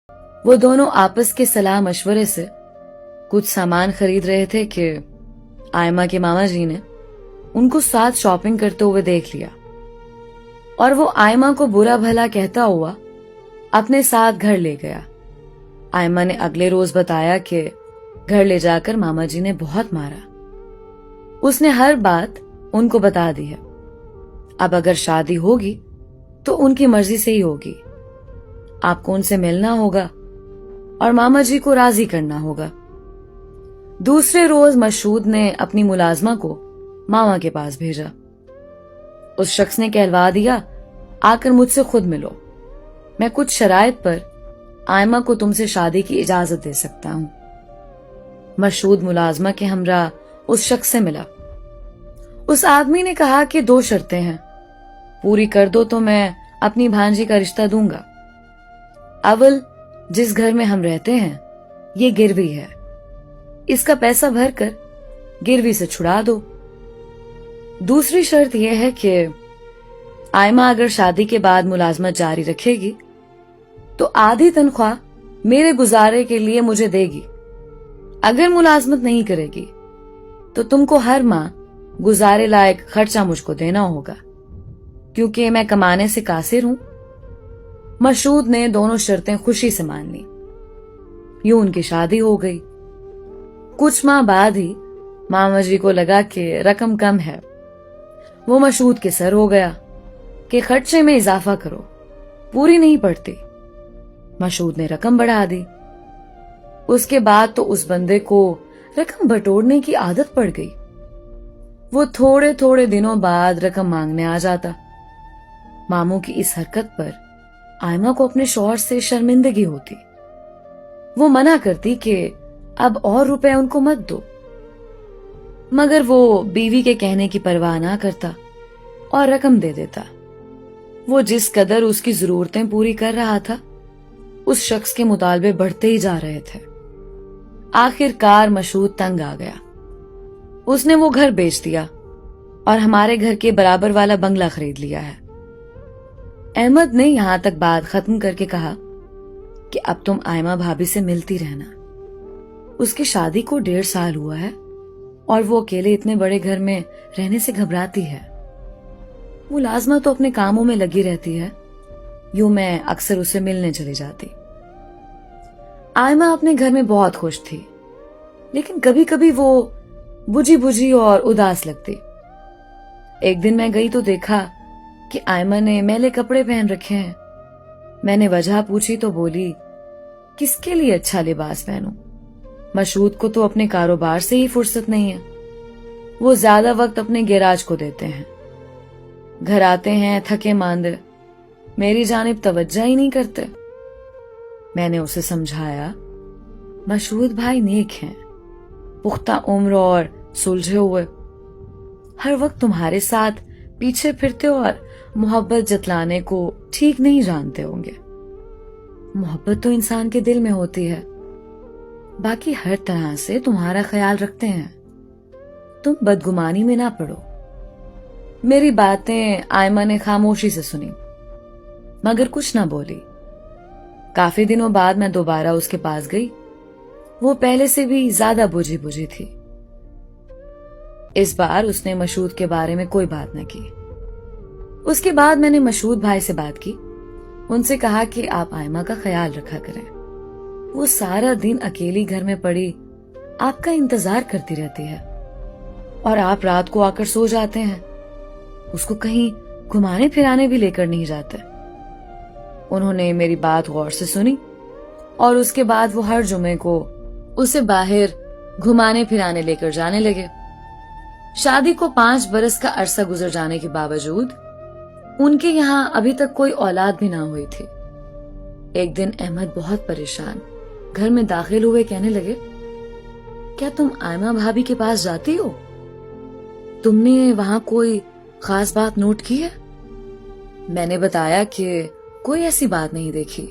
वो दोनों आपस के सलाह मशवरे से कुछ सामान खरीद रहे थे कि आयमा के मामा जी ने उनको साथ शॉपिंग करते हुए देख लिया और वो आयमा को बुरा भला कहता हुआ अपने साथ घर ले गया। आयमा ने अगले रोज बताया कि घर ले जाकर मामा जी ने बहुत मारा। उसने हर बात उनको बता दी है। अब अगर शादी होगी तो उनकी मर्जी से ही होगी। आपको उनसे मिलना होगा और मामा जी को राजी करना होगा। दूसरे रोज मशहूद ने अपनी मुलाजमा को मामा के पास भेजा। उस शख्स ने कहलवा दिया, आकर मुझसे खुद मिलो, मैं कुछ शराइत पर आयमा को तुमसे शादी की इजाजत दे सकता हूं। मशहूद मुलाजमा के हमरा उस शख्स से मिला। उस आदमी ने कहा कि 2 शर्तें हैं, पूरी कर दो तो मैं अपनी भांजी का रिश्ता दूंगा। अव्वल, जिस घर में हम रहते हैं ये गिरवी है, इसका पैसा भरकर गिरवी से छुड़ा दो। दूसरी शर्त यह है कि आयमा अगर शादी के बाद मुलाजमत जारी रखेगी तो आधी तनख्वाह मेरे गुजारे के लिए मुझे देगी। अगर मुलाजमत नहीं करेगी तो तुमको हर माह गुजारे लायक खर्चा मुझको देना होगा, क्योंकि मैं कमाने से कासिर हूं। मशहूद ने दोनों शर्तें खुशी से मान ली। यूं उनकी शादी हो गई। कुछ माह बाद ही मामा जी को लगा कि रकम कम है। वो मशहूद के सर हो गया कि खर्चे में इजाफा करो, पूरी नहीं पड़ती। मशहूद ने रकम बढ़ा दी। उसके बाद तो उस बंदे को रकम बटोरने की आदत पड़ गई। वो थोड़े थोड़े दिनों बाद रकम मांगने आ जाता। मामू की इस हरकत पर आयमा को अपने शौहर से शर्मिंदगी होती। वो मना करती कि अब और रुपए उनको मत दो, मगर वो बीवी के कहने की परवाह ना करता और रकम दे देता। वो जिस कदर उसकी जरूरतें पूरी कर रहा था, उस शख्स के मुतालबे बढ़ते ही जा रहे थे। आखिरकार मशहूद तंग आ गया। उसने वो घर बेच दिया और हमारे घर के बराबर वाला बंगला खरीद लिया है। अहमद ने यहां तक बात खत्म करके कहा कि अब तुम आयमा भाभी से मिलती रहना। उसकी शादी को 1.5 साल हुआ है और वो अकेले इतने बड़े घर में रहने से घबराती है। मुलाजमा तो अपने कामों में लगी रहती है। यूं मैं अक्सर उसे मिलने चली जाती। आयमा अपने घर में बहुत खुश थी, लेकिन कभी कभी वो बुझी बुझी और उदास लगती। एक दिन मैं गई तो देखा कि आयमा ने मैले कपड़े पहन रखे हैं। मैंने वजह पूछी तो बोली, किसके लिए अच्छा लिबास पहनूं? मशहूद को तो अपने कारोबार से ही फुर्सत नहीं है। वो ज्यादा वक्त अपने गैराज को देते हैं। घर आते हैं थके मांदे, मेरी जानिब तवज्जो ही नहीं करते। मैंने उसे समझाया, मशहूद भाई नेक हैं, पुख्ता उम्र और सुलझे हुए, हर वक्त तुम्हारे साथ पीछे फिरते और मोहब्बत जतलाने को ठीक नहीं जानते होंगे। मोहब्बत तो इंसान के दिल में होती है, बाकी हर तरह से तुम्हारा ख्याल रखते हैं। तुम बदगुमानी में ना पड़ो। मेरी बातें आयमा ने खामोशी से सुनी, मगर कुछ ना बोली। काफी दिनों बाद मैं दोबारा उसके पास गई। वो पहले से भी ज्यादा बुझी बुझी थी। इस बार उसने मशहूद के बारे में कोई बात न की। उसके बाद मैंने मशहूद भाई से बात की। उनसे कहा कि आप आयमा का ख्याल रखा करें। वो सारा दिन अकेली घर में पड़ी आपका इंतजार करती रहती है और आप रात को आकर सो जाते हैं। उसको कहीं घुमाने फिराने भी लेकर नहीं जाते। उन्होंने मेरी बात गौर से सुनी और उसके बाद वो हर जुमे को उसे बाहर घुमाने फिराने लेकर जाने लगे। शादी को 5 बरस का अरसा गुजर जाने के बावजूद उनके यहाँ अभी तक कोई औलाद भी ना हुई थी। एक दिन अहमद बहुत परेशान घर में दाखिल हुए, कहने लगे, क्या तुम आयमा भाभी के पास जाती हो? तुमने वहां कोई खास बात नोट की है? मैंने बताया कि कोई ऐसी बात नहीं देखी,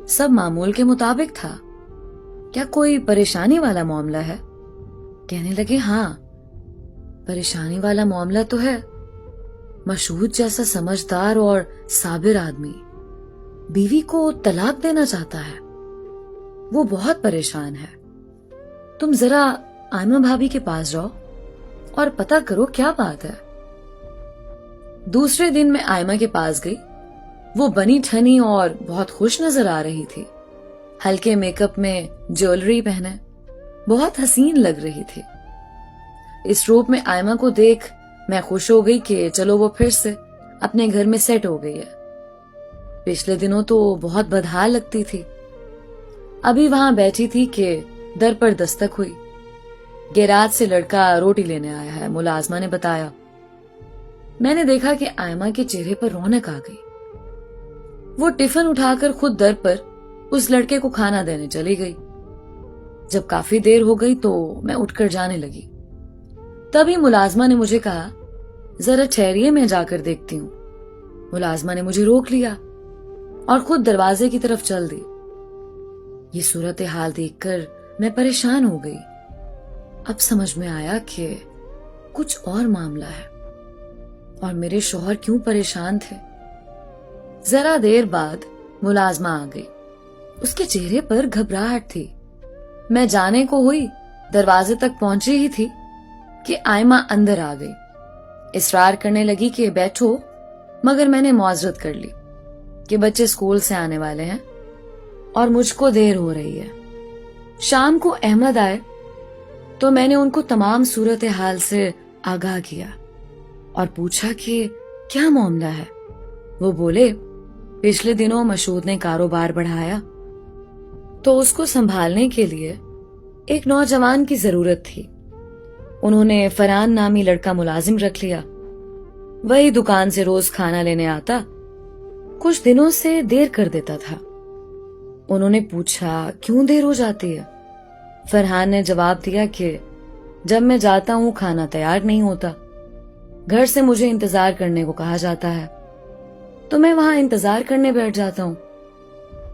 सब मामूल के मुताबिक था। क्या कोई परेशानी वाला मामला है? कहने लगे, हाँ, परेशानी वाला मामला तो है। मशहूद जैसा समझदार और साबिर आदमी बीवी को तलाक देना चाहता है। وہ بہت پریشان ہے. تم ذرا آئمہ بھابھی کے پاس جاؤ اور پتہ کرو کیا بات ہے. دوسرے دن میں آئمہ کے پاس گئی. وہ بنی ٹھنی اور بہت خوش نظر آ رہی تھی. ہلکے میک اپ میں جیولری پہنے بہت حسین لگ رہی تھی. اس روپ میں آئمہ کو دیکھ میں خوش ہو گئی کہ چلو وہ پھر سے اپنے گھر میں سیٹ ہو گئی ہے. پچھلے دنوں تو بہت بدحال لگتی تھی. ابھی وہاں بیٹھی تھی کہ در پر دستک ہوئی. گیراج سے لڑکا روٹی لینے آیا ہے، ملازمہ نے بتایا. میں نے دیکھا کہ آئمہ کے چہرے پر رونق آ گئی. وہ ٹفن اٹھا کر خود در پر اس لڑکے کو کھانا دینے چلی گئی. جب کافی دیر ہو گئی تو میں اٹھ کر جانے لگی. تبھی ملازمہ نے مجھے کہا ذرا ٹھہریے میں جا کر دیکھتی ہوں. ملازمہ نے مجھے روک لیا اور خود دروازے کی طرف چل دی. یہ صورتحال دیکھ کر میں پریشان ہو گئی. اب سمجھ میں آیا کہ کچھ اور معاملہ ہے اور میرے شوہر کیوں پریشان تھے. ذرا دیر بعد ملازمہ آ گئی. اس کے چہرے پر گھبراہٹ تھی. میں جانے کو ہوئی دروازے تک پہنچی ہی تھی کہ آئمہ اندر آ گئی. اصرار کرنے لگی کہ بیٹھو، مگر میں نے معذرت کر لی کہ بچے اسکول سے آنے والے ہیں اور مجھ کو دیر ہو رہی ہے. شام کو احمد آئے تو میں نے ان کو تمام صورتحال سے آگاہ کیا اور پوچھا کہ کیا معاملہ ہے. وہ بولے پچھلے دنوں مشہود نے کاروبار بڑھایا تو اس کو سنبھالنے کے لیے ایک نوجوان کی ضرورت تھی. انہوں نے فرحان نامی لڑکا ملازم رکھ لیا. وہی دکان سے روز کھانا لینے آتا، کچھ دنوں سے دیر کر دیتا تھا. انہوں نے پوچھا کیوں دیر ہو جاتی ہے. فرحان نے جواب دیا کہ جب میں جاتا ہوں کھانا تیار نہیں ہوتا، گھر سے مجھے انتظار کرنے کو کہا جاتا ہے تو میں وہاں انتظار کرنے بیٹھ جاتا ہوں.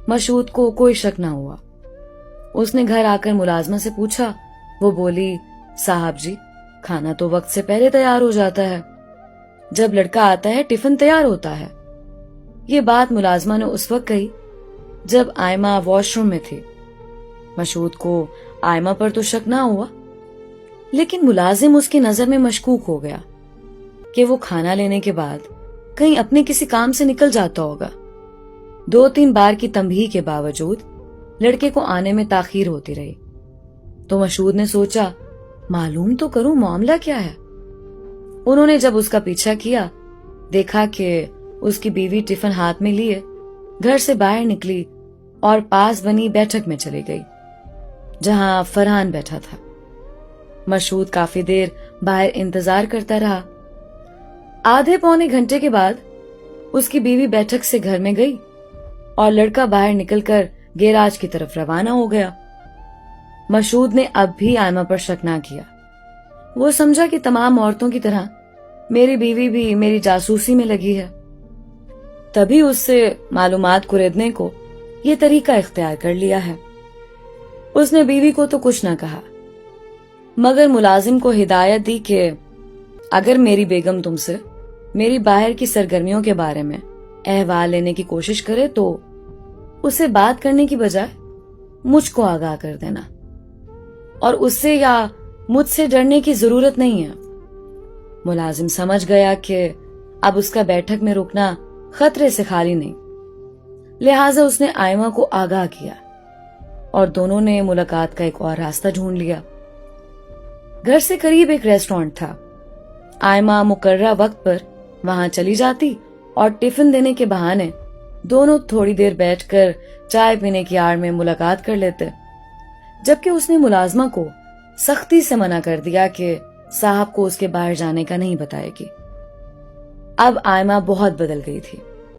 مشہود کو کوئی شک نہ ہوا. اس نے گھر آ کر ملازمہ سے پوچھا. وہ بولی صاحب جی کھانا تو وقت سے پہلے تیار ہو جاتا ہے، جب لڑکا آتا ہے ٹفن تیار ہوتا ہے. یہ بات ملازمہ نے اس وقت کہی جب آئمہ واش روم میں تھی. مشہود کو آئمہ پر تو شک نہ ہوا، لیکن ملازم اس کی نظر میں مشکوک ہو گیا کہ وہ کھانا لینے کے بعد کہیں اپنے کسی کام سے نکل جاتا ہوگا. 2-3 بار کی تنبیہ کے باوجود لڑکے کو آنے میں تاخیر ہوتی رہی تو مشہود نے سوچا معلوم تو کروں معاملہ کیا ہے. انہوں نے جب اس کا پیچھا کیا، دیکھا کہ اس کی بیوی ٹفن ہاتھ میں لیے گھر سے باہر نکلی اور پاس بنی بیٹھک میں چلی گئی جہاں فرحان بیٹھا تھا. مشہود کافی دیر باہر انتظار کرتا رہا. آدھے پونے گھنٹے کے بعد اس کی بیوی بیٹھک سے گھر میں گئی اور لڑکا باہر نکل کر گیراج کی طرف روانہ ہو گیا. مشہود نے اب بھی آئمہ پر شک نہ کیا. وہ سمجھا کہ تمام عورتوں کی طرح میری بیوی بھی میری جاسوسی میں لگی ہے. تبھی اس سے معلومات خریدنے کو یہ طریقہ اختیار کر لیا ہے. اس نے بیوی کو تو کچھ نہ کہا، مگر ملازم کو ہدایت دی کہ اگر میری بیگم تم سے میری باہر کی سرگرمیوں کے بارے میں احوال لینے کی کوشش کرے تو اسے بات کرنے کی بجائے مجھ کو آگاہ کر دینا، اور اس سے یا مجھ سے ڈرنے کی ضرورت نہیں ہے. ملازم سمجھ گیا کہ اب اس کا بیٹھک میں رکنا خطرے سے خالی نہیں، لہٰذا اس نے آئمہ کو آگاہ کیا اور دونوں نے ملاقات کا ایک اور راستہ ڈھونڈ لیا. گھر سے قریب ایک ریسٹورانٹ تھا. آئمہ مقررہ وقت پر وہاں چلی جاتی اور ٹفن دینے کے بہانے دونوں تھوڑی دیر بیٹھ کر چائے پینے کی آڑ میں ملاقات کر لیتے، جبکہ اس نے ملازمہ کو سختی سے منع کر دیا کہ صاحب کو اس کے باہر جانے کا نہیں بتائے گی. اب آئمہ بہت بدل گئی تھی.